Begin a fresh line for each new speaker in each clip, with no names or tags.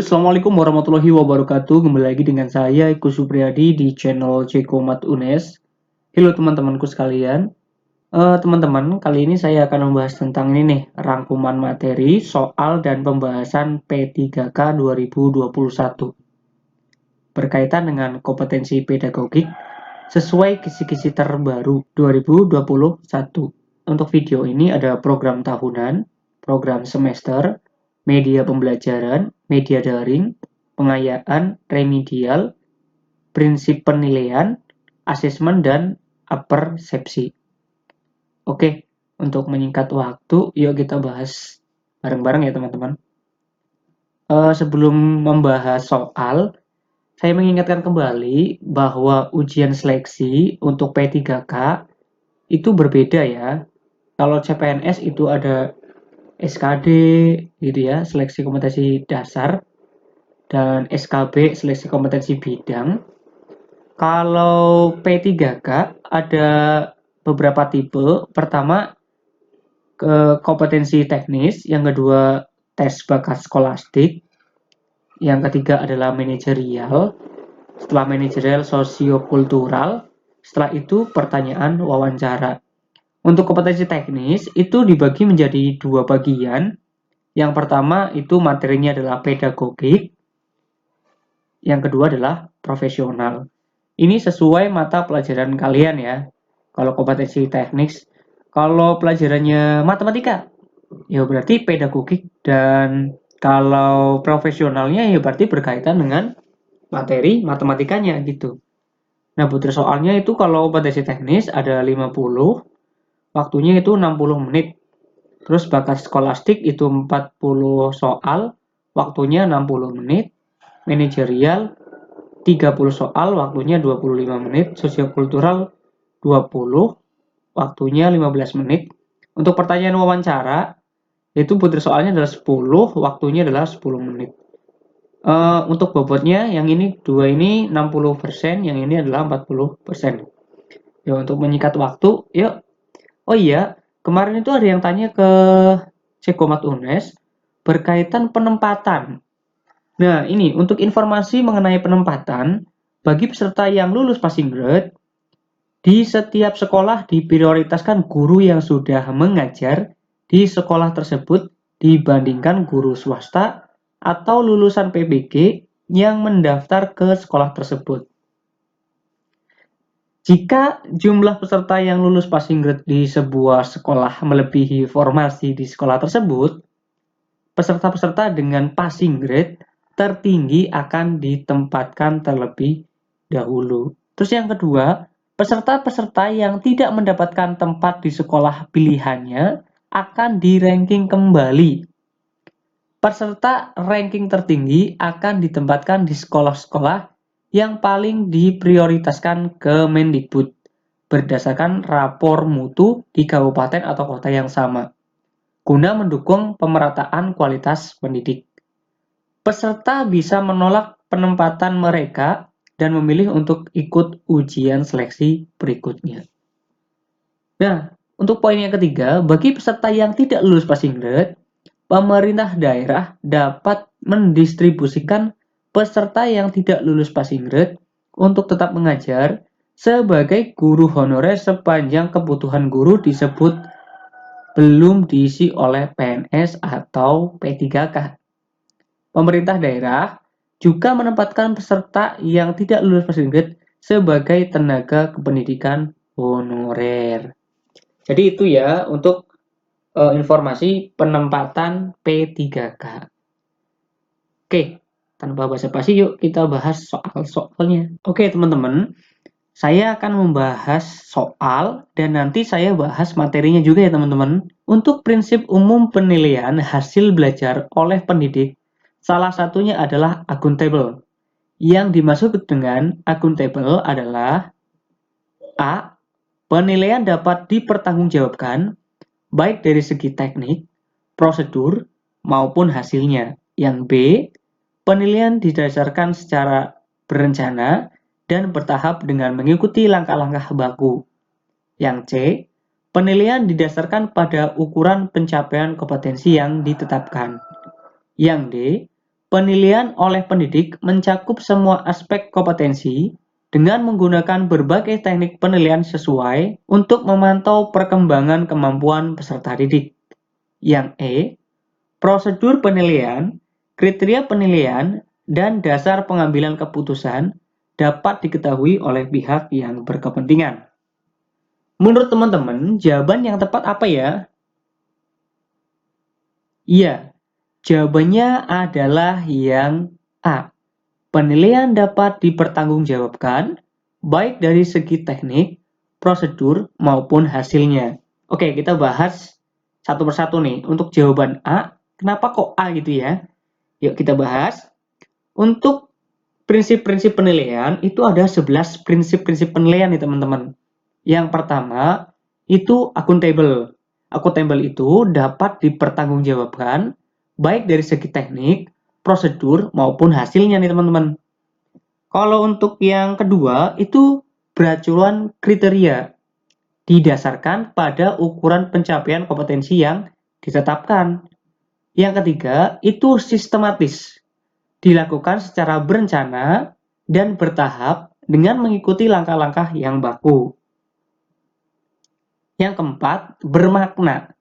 Assalamualaikum warahmatullahi wabarakatuh. Kembali lagi dengan saya Iko Supriyadi di channel Cekomat UNES. Halo teman-temanku sekalian. Teman-teman, kali ini saya akan membahas tentang ini nih, rangkuman materi, soal dan pembahasan P3K 2021 berkaitan dengan kompetensi pedagogik sesuai kisi-kisi terbaru 2021. Untuk video ini ada program tahunan, program semester, media pembelajaran, media daring, pengayaan, remedial, prinsip penilaian, asesmen, dan persepsi. Oke, untuk menyingkat waktu, yuk kita bahas bareng-bareng ya teman-teman. Sebelum membahas soal, saya mengingatkan kembali bahwa ujian seleksi untuk P3K itu berbeda ya. Kalau CPNS itu ada SKD gitu ya, seleksi kompetensi dasar, dan SKB seleksi kompetensi bidang. Kalau P3K ada beberapa tipe. Pertama kompetensi teknis, yang kedua tes bakat skolastik, yang ketiga adalah manajerial, setelah manajerial sosiokultural, setelah itu pertanyaan wawancara. Untuk kompetensi teknis itu dibagi menjadi dua bagian. Yang pertama itu materinya adalah pedagogik, yang kedua adalah profesional. Ini sesuai mata pelajaran kalian ya. Kalau kompetensi teknis, kalau pelajarannya matematika, ya berarti pedagogik, dan kalau profesionalnya ya berarti berkaitan dengan materi matematikanya gitu. Nah, butir soalnya itu kalau kompetensi teknis ada 50, waktunya itu 60 menit. Terus bakat skolastik itu 40 soal, waktunya 60 menit. Manajerial 30 soal, waktunya 25 menit. Sosiokultural 20, waktunya 15 menit. Untuk pertanyaan wawancara, itu butir soalnya adalah 10, waktunya adalah 10 menit. Untuk bobotnya, yang ini dua ini 60%, yang ini adalah 40%. Ya, untuk menyikat waktu, yuk. Oh iya, kemarin itu ada yang tanya ke Cekomat UNES berkaitan penempatan. Nah, ini untuk informasi mengenai penempatan bagi peserta yang lulus passing grade, di setiap sekolah diprioritaskan guru yang sudah mengajar di sekolah tersebut dibandingkan guru swasta atau lulusan PBG yang mendaftar ke sekolah tersebut. Jika jumlah peserta yang lulus passing grade di sebuah sekolah melebihi formasi di sekolah tersebut, peserta-peserta dengan passing grade tertinggi akan ditempatkan terlebih dahulu. Terus yang kedua, peserta-peserta yang tidak mendapatkan tempat di sekolah pilihannya akan di-ranking kembali. Peserta ranking tertinggi akan ditempatkan di sekolah-sekolah yang paling diprioritaskan ke Mendikbud berdasarkan rapor mutu di kabupaten atau kota yang sama, guna mendukung pemerataan kualitas pendidik. Peserta bisa menolak penempatan mereka dan memilih untuk ikut ujian seleksi berikutnya. Nah, untuk poin yang ketiga, bagi peserta yang tidak lulus passing grade, pemerintah daerah dapat mendistribusikan peserta yang tidak lulus passing grade untuk tetap mengajar sebagai guru honorer sepanjang kebutuhan guru disebut belum diisi oleh PNS atau P3K. Pemerintah daerah juga menempatkan peserta yang tidak lulus passing grade sebagai tenaga kependidikan honorer. Jadi itu ya untuk informasi penempatan P3K. Oke, tanpa basa-basi yuk kita bahas soal-soalnya. Oke teman-teman, saya akan membahas soal dan nanti saya bahas materinya juga ya teman-teman. Untuk prinsip umum penilaian hasil belajar oleh pendidik, salah satunya adalah akuntabel. Yang dimaksud dengan akuntabel adalah A. Penilaian dapat dipertanggungjawabkan baik dari segi teknik, prosedur, maupun hasilnya. Yang B, penilaian didasarkan secara berencana dan bertahap dengan mengikuti langkah-langkah baku. Yang C, penilaian didasarkan pada ukuran pencapaian kompetensi yang ditetapkan. Yang D, Penilaian oleh pendidik mencakup semua aspek kompetensi dengan menggunakan berbagai teknik penilaian sesuai untuk memantau perkembangan kemampuan peserta didik. Yang E, prosedur penilaian, kriteria penilaian, dan dasar pengambilan keputusan dapat diketahui oleh pihak yang berkepentingan. Menurut teman-teman, jawaban yang tepat apa ya? Iya, jawabannya adalah yang A. Penilaian dapat dipertanggungjawabkan, baik dari segi teknik, prosedur, maupun hasilnya. Oke, kita bahas satu persatu nih. Untuk jawaban A, kenapa kok A gitu ya? Yuk kita bahas. Untuk prinsip-prinsip penilaian, itu ada 11 prinsip-prinsip penilaian nih teman-teman. Yang pertama, itu akuntabel. Akuntabel itu dapat dipertanggungjawabkan, baik dari segi teknik, prosedur, maupun hasilnya nih teman-teman. Kalau untuk yang kedua, itu beracuan kriteria, didasarkan pada ukuran pencapaian kompetensi yang ditetapkan. Yang ketiga, itu sistematis, dilakukan secara berencana dan bertahap dengan mengikuti langkah-langkah yang baku. Yang keempat, bermakna,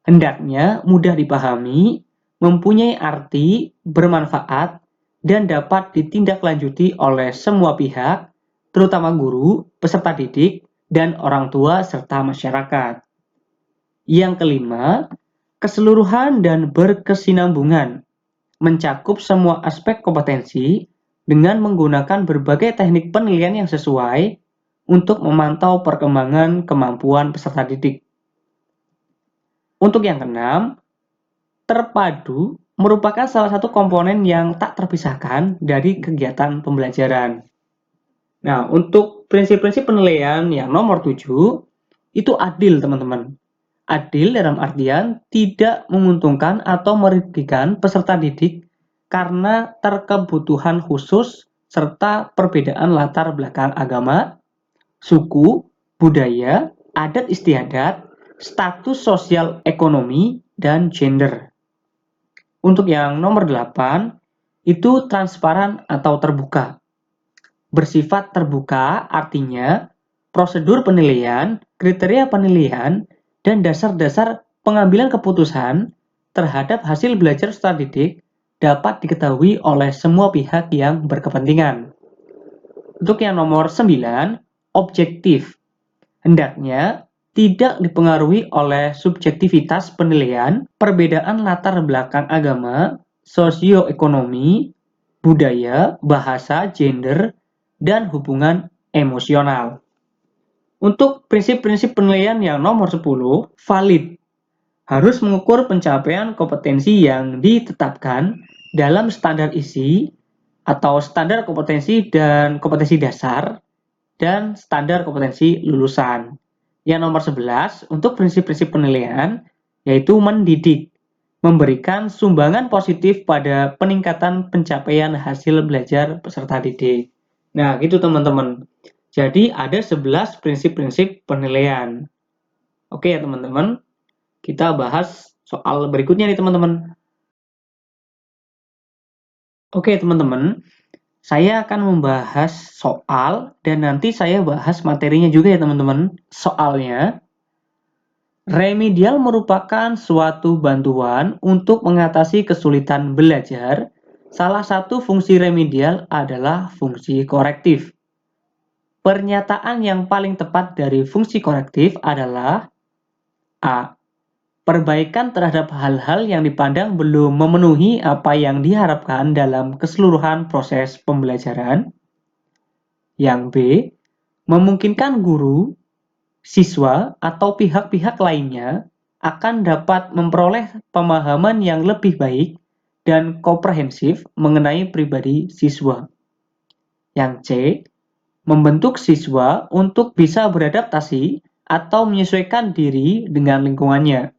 hendaknya mudah dipahami, mempunyai arti, bermanfaat, dan dapat ditindaklanjuti oleh semua pihak, terutama guru, peserta didik, dan orang tua serta masyarakat. Yang kelima, keseluruhan dan berkesinambungan, mencakup semua aspek kompetensi dengan menggunakan berbagai teknik penilaian yang sesuai untuk memantau perkembangan kemampuan peserta didik. Untuk yang keenam, terpadu merupakan salah satu komponen yang tak terpisahkan dari kegiatan pembelajaran. Nah, untuk prinsip-prinsip penilaian yang nomor 7, itu adil teman-teman. Adil dalam artian tidak menguntungkan atau merugikan peserta didik karena terkebutuhan khusus serta perbedaan latar belakang agama, suku, budaya, adat istiadat, status sosial ekonomi, dan gender. Untuk yang nomor 8, itu transparan atau terbuka. Bersifat terbuka artinya prosedur penilaian, kriteria penilaian, dan dasar-dasar pengambilan keputusan terhadap hasil belajar peserta didik dapat diketahui oleh semua pihak yang berkepentingan. Untuk yang nomor 9, objektif. Hendaknya tidak dipengaruhi oleh subjektivitas penilaian, perbedaan latar belakang agama, sosioekonomi, budaya, bahasa, gender, dan hubungan emosional. Untuk prinsip-prinsip penilaian yang nomor 10, valid. Harus mengukur pencapaian kompetensi yang ditetapkan dalam standar isi atau standar kompetensi dan kompetensi dasar dan standar kompetensi lulusan. Yang nomor 11, untuk prinsip-prinsip penilaian, yaitu mendidik, memberikan sumbangan positif pada peningkatan pencapaian hasil belajar peserta didik. Nah, gitu teman-teman. Jadi, ada 11 prinsip-prinsip penilaian. Oke ya teman-teman, kita bahas soal berikutnya nih teman-teman. Oke teman-teman, saya akan membahas soal dan nanti saya bahas materinya juga ya teman-teman. Soalnya, remedial merupakan suatu bantuan untuk mengatasi kesulitan belajar. Salah satu fungsi remedial adalah fungsi korektif. Pernyataan yang paling tepat dari fungsi korektif adalah A. Perbaikan terhadap hal-hal yang dipandang belum memenuhi apa yang diharapkan dalam keseluruhan proses pembelajaran. Yang B, memungkinkan guru, siswa, atau pihak-pihak lainnya akan dapat memperoleh pemahaman yang lebih baik dan komprehensif mengenai pribadi siswa. Yang C, membentuk siswa untuk bisa beradaptasi atau menyesuaikan diri dengan lingkungannya,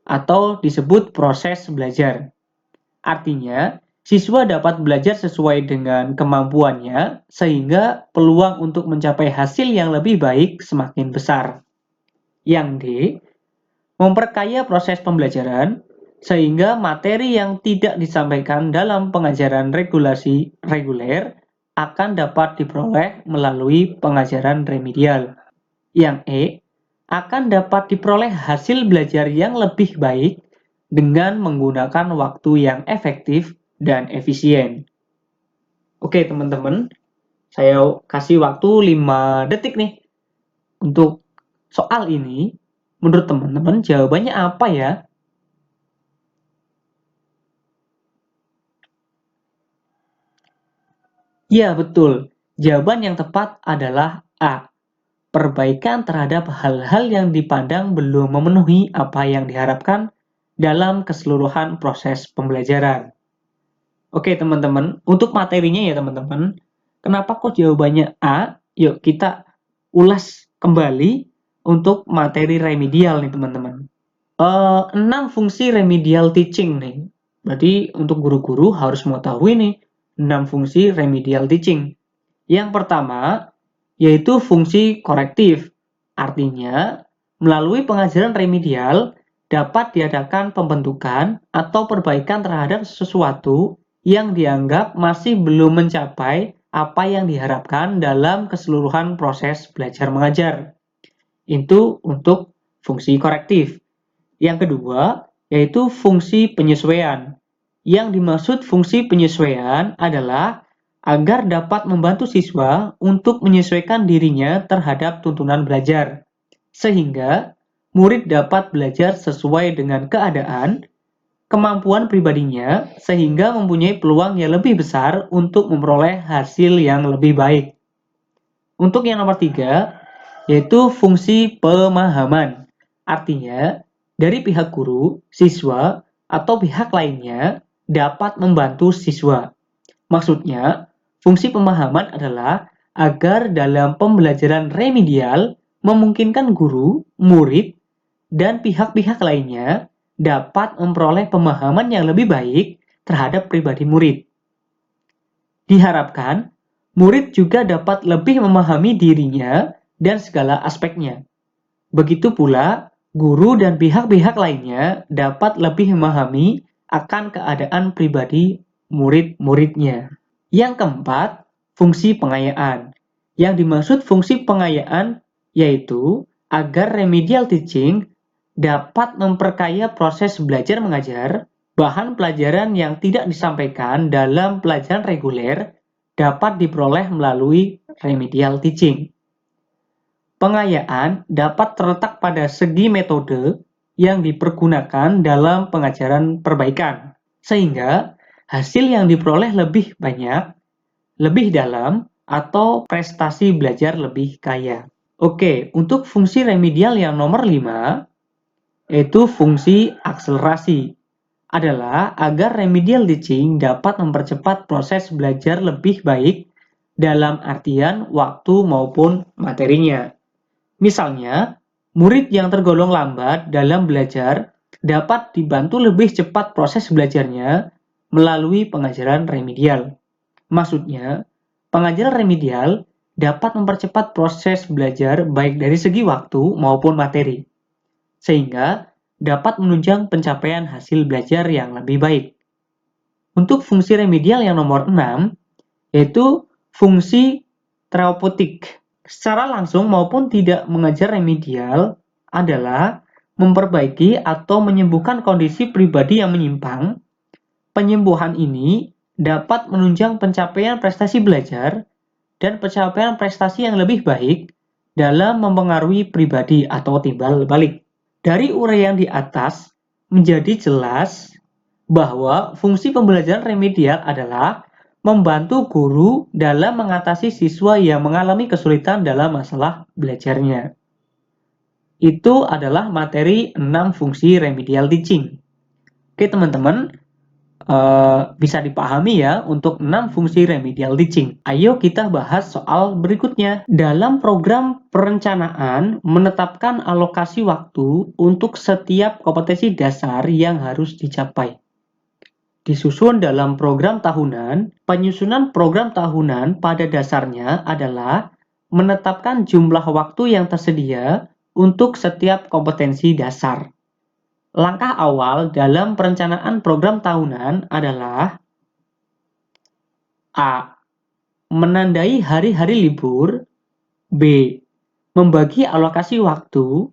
atau disebut proses belajar. Artinya, siswa dapat belajar sesuai dengan kemampuannya sehingga peluang untuk mencapai hasil yang lebih baik semakin besar. Yang D, memperkaya proses pembelajaran sehingga materi yang tidak disampaikan dalam pengajaran reguler akan dapat diperoleh melalui pengajaran remedial. Yang E, akan dapat diperoleh hasil belajar yang lebih baik dengan menggunakan waktu yang efektif dan efisien. Oke teman-teman, saya kasih waktu 5 detik nih untuk soal ini. Menurut teman-teman jawabannya apa ya? Ya, betul. Jawaban yang tepat adalah A. Perbaikan terhadap hal-hal yang dipandang belum memenuhi apa yang diharapkan dalam keseluruhan proses pembelajaran. Oke, teman-teman. Untuk materinya ya, teman-teman. Kenapa kok jawabannya A? Yuk, kita ulas kembali untuk materi remedial nih, teman-teman. 6 fungsi remedial teaching nih. Berarti untuk guru-guru harus mengetahui nih 6 fungsi remedial teaching. Yang pertama, yaitu fungsi korektif. Artinya, melalui pengajaran remedial dapat diadakan pembentukan atau perbaikan terhadap sesuatu yang dianggap masih belum mencapai apa yang diharapkan dalam keseluruhan proses belajar mengajar. Itu untuk fungsi korektif. Yang kedua, yaitu fungsi penyesuaian. Yang dimaksud fungsi penyesuaian adalah agar dapat membantu siswa untuk menyesuaikan dirinya terhadap tuntunan belajar, sehingga murid dapat belajar sesuai dengan keadaan, kemampuan pribadinya, sehingga mempunyai peluang yang lebih besar untuk memperoleh hasil yang lebih baik. Untuk yang nomor 3, yaitu fungsi pemahaman. Artinya, dari pihak guru, siswa, atau pihak lainnya dapat membantu siswa. Maksudnya, fungsi pemahaman adalah agar dalam pembelajaran remedial memungkinkan guru, murid, dan pihak-pihak lainnya dapat memperoleh pemahaman yang lebih baik terhadap pribadi murid. Diharapkan, murid juga dapat lebih memahami dirinya dan segala aspeknya. Begitu pula, guru dan pihak-pihak lainnya dapat lebih memahami akan keadaan pribadi murid-muridnya. Yang keempat, fungsi pengayaan. Yang dimaksud fungsi pengayaan yaitu agar remedial teaching dapat memperkaya proses belajar mengajar, bahan pelajaran yang tidak disampaikan dalam pelajaran reguler dapat diperoleh melalui remedial teaching. Pengayaan dapat terletak pada segi metode yang dipergunakan dalam pengajaran perbaikan, sehingga hasil yang diperoleh lebih banyak, lebih dalam, atau prestasi belajar lebih kaya. Oke, untuk fungsi remedial yang nomor 5, yaitu fungsi akselerasi, adalah agar remedial teaching dapat mempercepat proses belajar lebih baik dalam artian waktu maupun materinya. Misalnya, murid yang tergolong lambat dalam belajar dapat dibantu lebih cepat proses belajarnya melalui pengajaran remedial. Maksudnya, pengajaran remedial dapat mempercepat proses belajar baik dari segi waktu maupun materi, sehingga dapat menunjang pencapaian hasil belajar yang lebih baik. Untuk fungsi remedial yang nomor 6, yaitu fungsi terapeutik. Secara langsung maupun tidak mengajar remedial adalah memperbaiki atau menyembuhkan kondisi pribadi yang menyimpang. Penyembuhan ini dapat menunjang pencapaian prestasi belajar dan pencapaian prestasi yang lebih baik dalam mempengaruhi pribadi atau timbal balik. Dari uraian di atas menjadi jelas bahwa fungsi pembelajaran remedial adalah membantu guru dalam mengatasi siswa yang mengalami kesulitan dalam masalah belajarnya. Itu adalah materi 6 fungsi remedial teaching. Oke teman-teman, bisa dipahami ya untuk 6 fungsi remedial teaching. Ayo kita bahas soal berikutnya. Dalam program perencanaan, menetapkan alokasi waktu untuk setiap kompetensi dasar yang harus dicapai. Disusun dalam program tahunan, penyusunan program tahunan pada dasarnya adalah menetapkan jumlah waktu yang tersedia untuk setiap kompetensi dasar. Langkah awal dalam perencanaan program tahunan adalah A. Menandai hari-hari libur. B. Membagi alokasi waktu.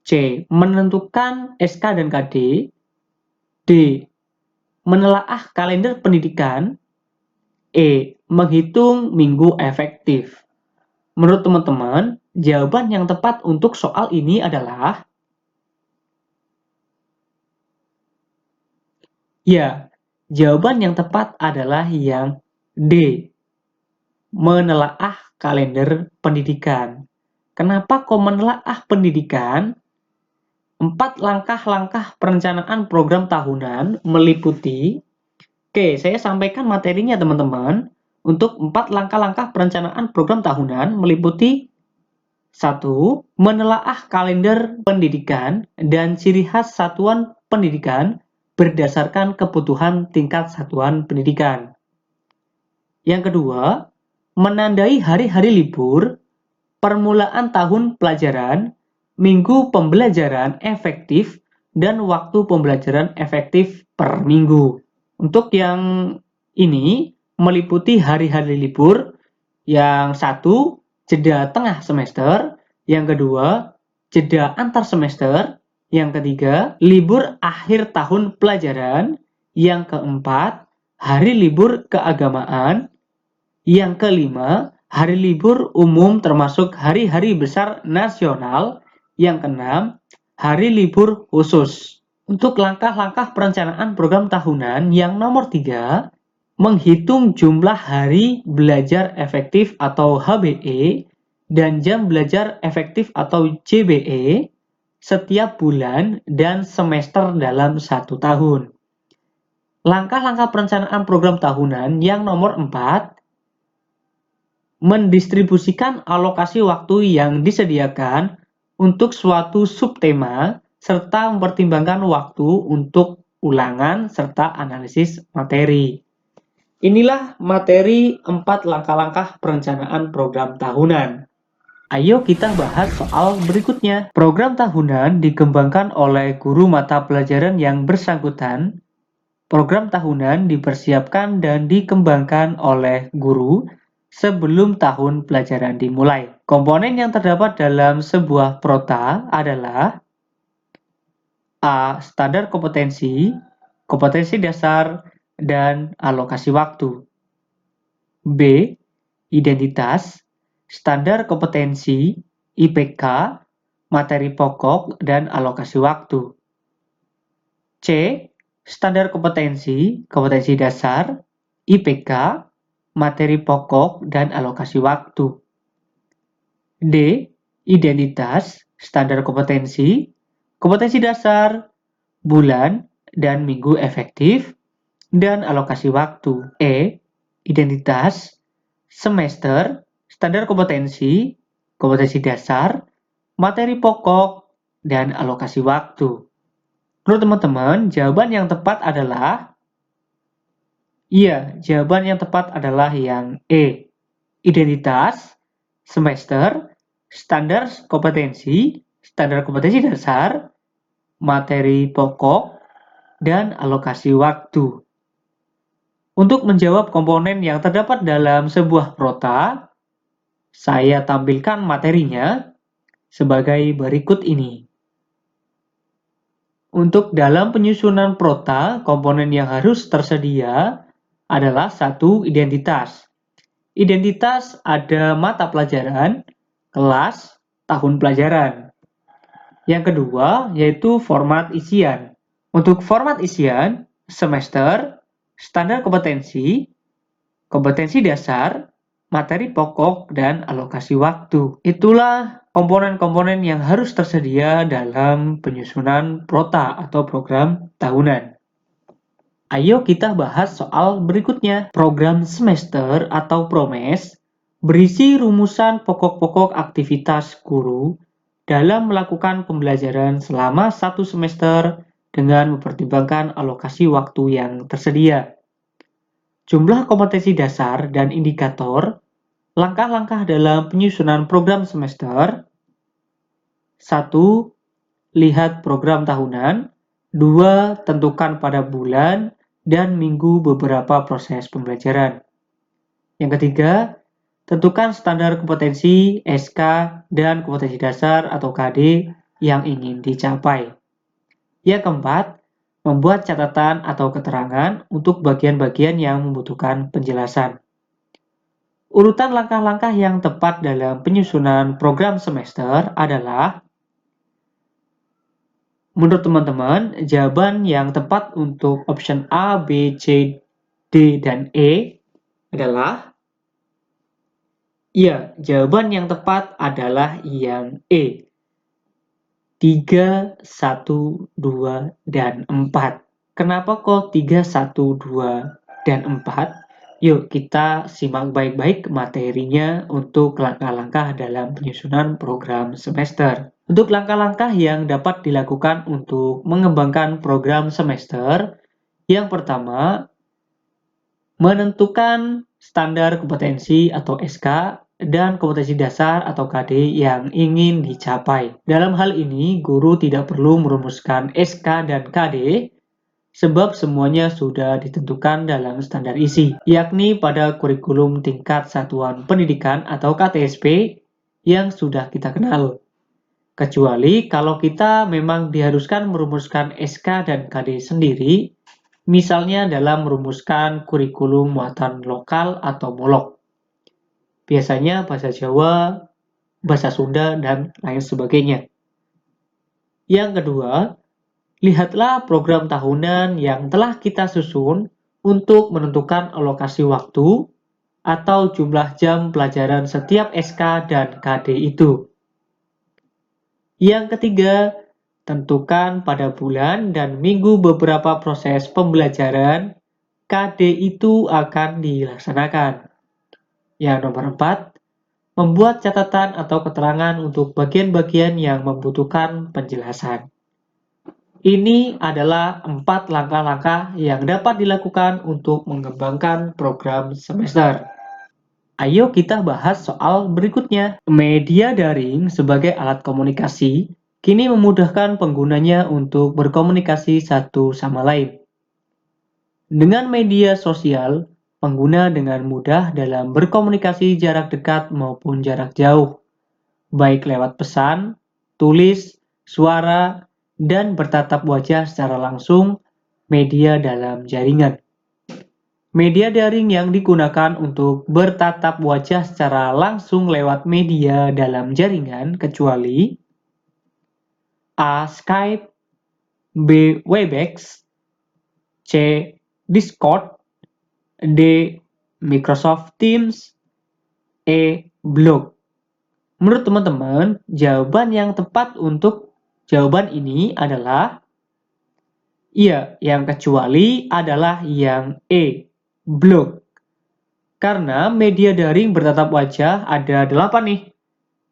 C. Menentukan SK dan KD. D. Menelaah kalender pendidikan. E. Menghitung minggu efektif. Menurut teman-teman, jawaban yang tepat untuk soal ini adalah ya, jawaban yang tepat adalah yang D. Menelaah kalender pendidikan. Kenapa kok menelaah pendidikan? 4 langkah-langkah perencanaan program tahunan meliputi. Oke, saya sampaikan materinya teman-teman. Untuk 4 langkah-langkah perencanaan program tahunan meliputi 1. Menelaah kalender pendidikan dan ciri khas satuan pendidikan berdasarkan kebutuhan tingkat satuan pendidikan. Yang kedua, menandai hari-hari libur, permulaan tahun pelajaran, minggu pembelajaran efektif, dan waktu pembelajaran efektif per minggu. Untuk yang ini meliputi hari-hari libur, yang satu, jeda tengah semester, yang kedua, jeda antar semester, yang ketiga, libur akhir tahun pelajaran, yang keempat, hari libur keagamaan, yang kelima, hari libur umum termasuk hari-hari besar nasional, yang keenam, hari libur khusus. Untuk langkah-langkah perencanaan program tahunan yang nomor 3, menghitung jumlah hari belajar efektif atau HBE dan jam belajar efektif atau JBE setiap bulan dan semester dalam 1 tahun. Langkah-langkah perencanaan program tahunan yang nomor 4, mendistribusikan alokasi waktu yang disediakan untuk suatu subtema serta mempertimbangkan waktu untuk ulangan serta analisis materi. Inilah materi 4 langkah-langkah perencanaan program tahunan. Ayo kita bahas soal berikutnya. Program tahunan dikembangkan oleh guru mata pelajaran yang bersangkutan. Program tahunan dipersiapkan dan dikembangkan oleh guru sebelum tahun pelajaran dimulai. Komponen yang terdapat dalam sebuah prota adalah A. Standar kompetensi, kompetensi dasar, dan alokasi waktu. B. Identitas, standar kompetensi, IPK, materi pokok, dan alokasi waktu. C. Standar kompetensi, kompetensi dasar, IPK, materi pokok, dan alokasi waktu. D. Identitas, standar kompetensi, kompetensi dasar, bulan, dan minggu efektif, dan alokasi waktu. E. Identitas, semester, standar kompetensi, kompetensi dasar, materi pokok, dan alokasi waktu. Menurut teman-teman, jawaban yang tepat adalah jawaban yang tepat adalah yang E. Identitas, semester, standar kompetensi dasar, materi pokok, dan alokasi waktu. Untuk menjawab komponen yang terdapat dalam sebuah prota, saya tampilkan materinya sebagai berikut ini. Untuk dalam penyusunan prota, komponen yang harus tersedia adalah 1. Identitas. Identitas ada mata pelajaran, kelas, tahun pelajaran. Yang kedua, yaitu format isian. Untuk format isian, semester, standar kompetensi, kompetensi dasar, materi pokok, dan alokasi waktu. Itulah komponen-komponen yang harus tersedia dalam penyusunan prota atau program tahunan. Ayo kita bahas soal berikutnya. Program semester atau PROMES berisi rumusan pokok-pokok aktivitas guru dalam melakukan pembelajaran selama 1 semester dengan mempertimbangkan alokasi waktu yang tersedia. Jumlah kompetensi dasar dan indikator, langkah-langkah dalam penyusunan program semester. 1. Lihat program tahunan. 2. Tentukan pada bulan dan minggu beberapa proses pembelajaran. Yang ketiga, tentukan standar kompetensi SK dan kompetensi dasar atau KD yang ingin dicapai. Yang keempat, membuat catatan atau keterangan untuk bagian-bagian yang membutuhkan penjelasan. Urutan langkah-langkah yang tepat dalam penyusunan program semester adalah, menurut teman-teman, jawaban yang tepat untuk option A, B, C, D, dan E adalah, ya, jawaban yang tepat adalah yang E. 3, 1, 2, dan 4. Kenapa kok 3, 1, 2, dan 4? Yuk kita simak baik-baik materinya untuk langkah-langkah dalam penyusunan program semester. Untuk langkah-langkah yang dapat dilakukan untuk mengembangkan program semester, yang pertama, menentukan standar kompetensi atau SK dan kompetensi dasar atau KD yang ingin dicapai. Dalam hal ini, guru tidak perlu merumuskan SK dan KD sebab semuanya sudah ditentukan dalam standar isi, yakni pada kurikulum tingkat satuan pendidikan atau KTSP yang sudah kita kenal. Kecuali kalau kita memang diharuskan merumuskan SK dan KD sendiri, misalnya dalam merumuskan kurikulum muatan lokal atau molok. Biasanya bahasa Jawa, bahasa Sunda, dan lain sebagainya. Yang kedua, lihatlah program tahunan yang telah kita susun untuk menentukan alokasi waktu atau jumlah jam pelajaran setiap SK dan KD itu. Yang ketiga, tentukan pada bulan dan minggu beberapa proses pembelajaran KD itu akan dilaksanakan. Yang nomor 4, membuat catatan atau keterangan untuk bagian-bagian yang membutuhkan penjelasan. Ini adalah 4 langkah-langkah yang dapat dilakukan untuk mengembangkan program semester. Ayo kita bahas soal berikutnya. Media daring sebagai alat komunikasi kini memudahkan penggunanya untuk berkomunikasi satu sama lain. Dengan media sosial, pengguna dengan mudah dalam berkomunikasi jarak dekat maupun jarak jauh, baik lewat pesan, tulis, suara, dan bertatap wajah secara langsung media dalam jaringan. Media daring yang digunakan untuk bertatap wajah secara langsung lewat media dalam jaringan kecuali A. Skype, B. Webex, C. Discord, D. Microsoft Teams, E. Blog. Menurut teman-teman, jawaban yang tepat untuk jawaban ini adalah, iya, yang kecuali adalah yang E, blog. Karena media daring bertatap wajah ada 8 nih.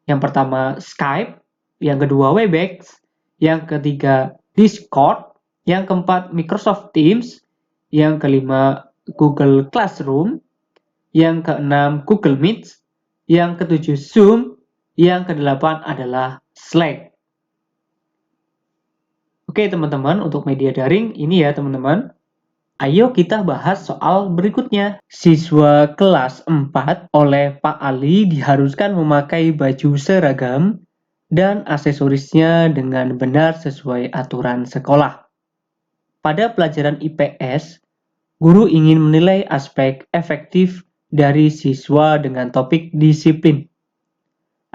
Yang pertama Skype, yang kedua Webex, yang ketiga Discord, yang keempat Microsoft Teams, yang kelima Google Classroom, yang keenam Google Meet, yang ketujuh Zoom, yang kedelapan adalah Slack. Oke teman-teman, untuk media daring ini ya teman-teman. Ayo kita bahas soal berikutnya. Siswa kelas 4 oleh Pak Ali diharuskan memakai baju seragam dan aksesorisnya dengan benar sesuai aturan sekolah. Pada pelajaran IPS, guru ingin menilai aspek efektif dari siswa dengan topik disiplin.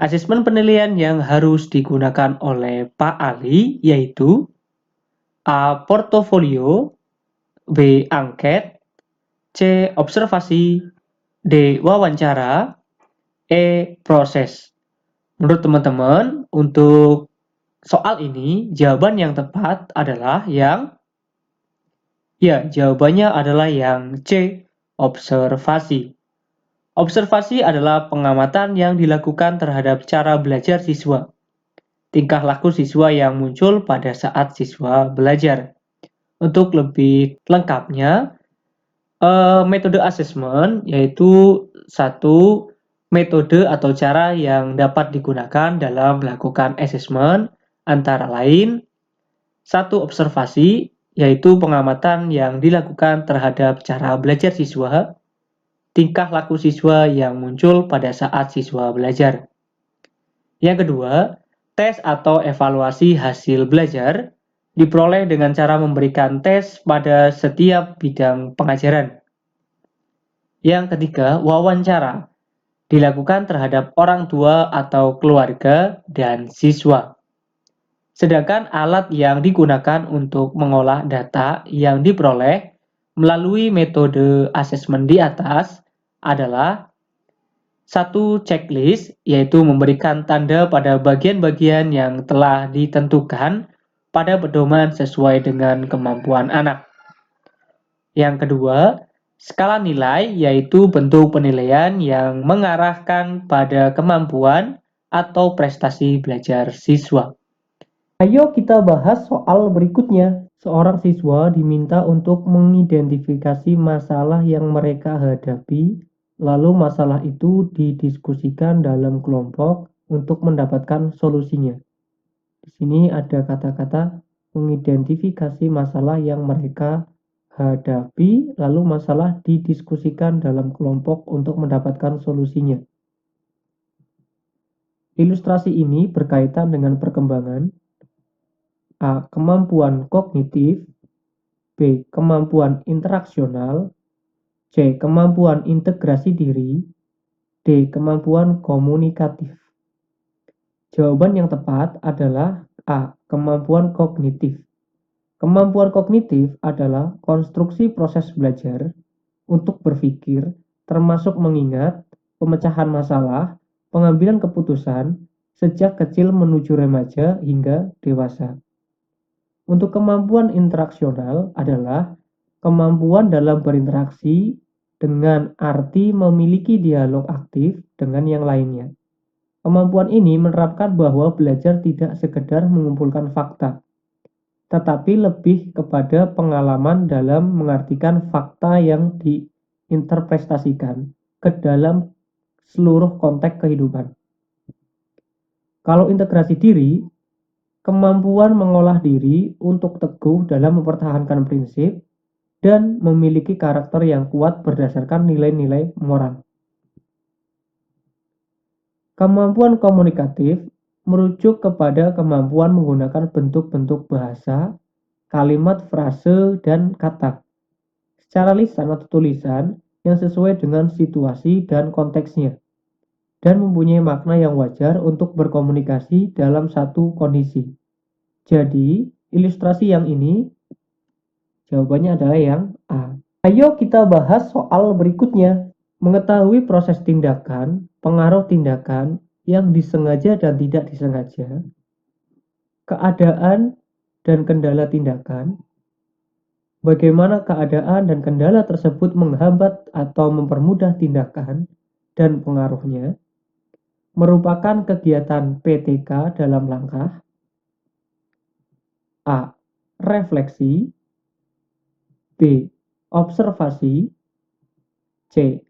Asesmen penilaian yang harus digunakan oleh Pak Ali yaitu A. Portofolio, B. Angket, C. Observasi, D. Wawancara, E. Proses. Menurut teman-teman, untuk soal ini jawaban yang tepat adalah yang, ya, jawabannya adalah yang C. Observasi. Observasi adalah pengamatan yang dilakukan terhadap cara belajar siswa, tingkah laku siswa yang muncul pada saat siswa belajar. Untuk lebih lengkapnya, metode asesmen yaitu satu metode atau cara yang dapat digunakan dalam melakukan asesmen antara lain Satu, observasi, yaitu pengamatan yang dilakukan terhadap cara belajar siswa, tingkah laku siswa yang muncul pada saat siswa belajar. Yang kedua, tes atau evaluasi hasil belajar diperoleh dengan cara memberikan tes pada setiap bidang pengajaran. Yang ketiga, wawancara dilakukan terhadap orang tua atau keluarga dan siswa. Sedangkan alat yang digunakan untuk mengolah data yang diperoleh melalui metode asesmen di atas adalah satu, checklist, yaitu memberikan tanda pada bagian-bagian yang telah ditentukan pada pedoman sesuai dengan kemampuan anak. Yang kedua, skala nilai, yaitu bentuk penilaian yang mengarahkan pada kemampuan atau prestasi belajar siswa. Ayo kita bahas soal berikutnya. Seorang siswa diminta untuk mengidentifikasi masalah yang mereka hadapi, lalu masalah itu didiskusikan dalam kelompok untuk mendapatkan solusinya. Di sini ada kata-kata mengidentifikasi masalah yang mereka hadapi, lalu masalah didiskusikan dalam kelompok untuk mendapatkan solusinya. Ilustrasi ini berkaitan dengan perkembangan A. Kemampuan kognitif, B. Kemampuan interaksional, C. Kemampuan integrasi diri, D. Kemampuan komunikatif. Jawaban yang tepat adalah A. Kemampuan kognitif. Kemampuan kognitif adalah konstruksi proses belajar untuk berpikir, termasuk mengingat, pemecahan masalah, pengambilan keputusan, sejak kecil menuju remaja hingga dewasa. Untuk kemampuan interaksional adalah kemampuan dalam berinteraksi dengan arti memiliki dialog aktif dengan yang lainnya. Kemampuan ini menerapkan bahwa belajar tidak sekedar mengumpulkan fakta, tetapi lebih kepada pengalaman dalam mengartikan fakta yang diinterpretasikan ke dalam seluruh konteks kehidupan. Kalau integrasi diri, kemampuan mengolah diri untuk teguh dalam mempertahankan prinsip dan memiliki karakter yang kuat berdasarkan nilai-nilai moral. Kemampuan komunikatif merujuk kepada kemampuan menggunakan bentuk-bentuk bahasa, kalimat, frase, dan kata secara lisan atau tulisan yang sesuai dengan situasi dan konteksnya, dan mempunyai makna yang wajar untuk berkomunikasi dalam satu kondisi. Jadi, ilustrasi yang ini jawabannya adalah yang A. Ayo kita bahas soal berikutnya. Mengetahui proses tindakan, pengaruh tindakan yang disengaja dan tidak disengaja, keadaan dan kendala tindakan, bagaimana keadaan dan kendala tersebut menghambat atau mempermudah tindakan dan pengaruhnya, merupakan kegiatan PTK dalam langkah A. Refleksi, B. Observasi, C.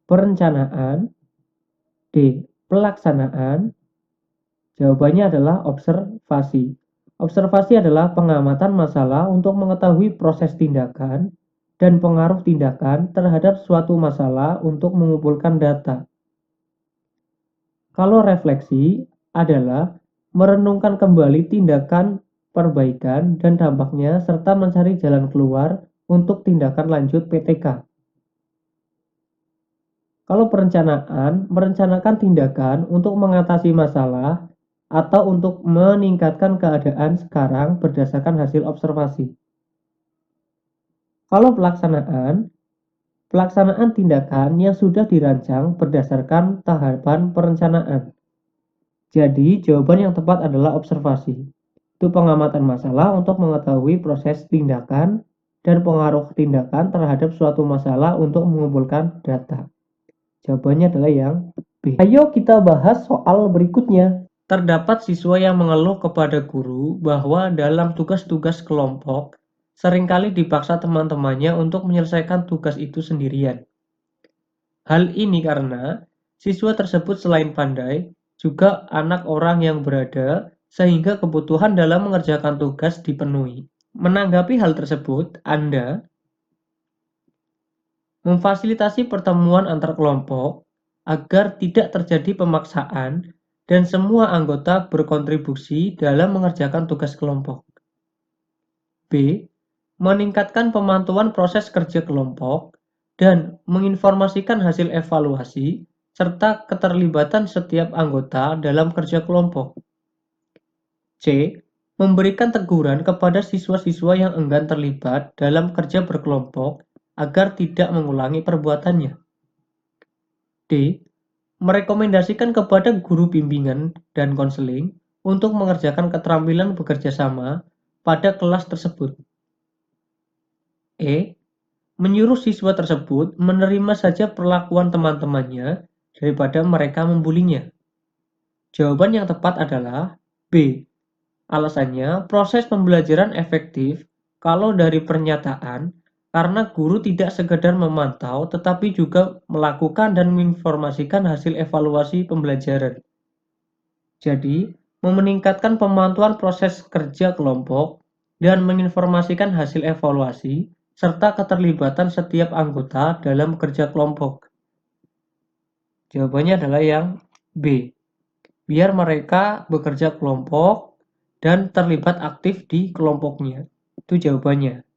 Perencanaan, D. Pelaksanaan. Jawabannya adalah observasi. Observasi adalah pengamatan masalah untuk mengetahui proses tindakan dan pengaruh tindakan terhadap suatu masalah untuk mengumpulkan data. Kalau refleksi adalah merenungkan kembali tindakan perbaikan dan dampaknya serta mencari jalan keluar untuk tindakan lanjut PTK. Kalau perencanaan, merencanakan tindakan untuk mengatasi masalah atau untuk meningkatkan keadaan sekarang berdasarkan hasil observasi. Kalau pelaksanaan tindakan yang sudah dirancang berdasarkan tahapan perencanaan. Jadi, jawaban yang tepat adalah observasi. Itu pengamatan masalah untuk mengetahui proses tindakan dan pengaruh tindakan terhadap suatu masalah untuk mengumpulkan data. Jawabannya adalah yang B. Ayo kita bahas soal berikutnya. Terdapat siswa yang mengeluh kepada guru bahwa dalam tugas-tugas kelompok seringkali dipaksa teman-temannya untuk menyelesaikan tugas itu sendirian. Hal ini karena siswa tersebut selain pandai, juga anak orang yang berada sehingga kebutuhan dalam mengerjakan tugas dipenuhi. Menanggapi hal tersebut, Anda memfasilitasi pertemuan antar kelompok agar tidak terjadi pemaksaan dan semua anggota berkontribusi dalam mengerjakan tugas kelompok. B. Meningkatkan pemantauan proses kerja kelompok dan menginformasikan hasil evaluasi serta keterlibatan setiap anggota dalam kerja kelompok. C. Memberikan teguran kepada siswa-siswa yang enggan terlibat dalam kerja berkelompok agar tidak mengulangi perbuatannya. D. Merekomendasikan kepada guru bimbingan dan konseling untuk mengerjakan keterampilan bekerja sama pada kelas tersebut. E. Menyuruh siswa tersebut menerima saja perlakuan teman-temannya daripada mereka membulinya. Jawaban yang tepat adalah B. Alasannya, proses pembelajaran efektif kalau dari pernyataan karena guru tidak sekedar memantau tetapi juga melakukan dan menginformasikan hasil evaluasi pembelajaran. Jadi, meningkatkan pemantauan proses kerja kelompok dan menginformasikan hasil evaluasi serta keterlibatan setiap anggota dalam kerja kelompok. Jawabannya adalah yang B. Biar mereka bekerja kelompok dan terlibat aktif di kelompoknya. Itu jawabannya.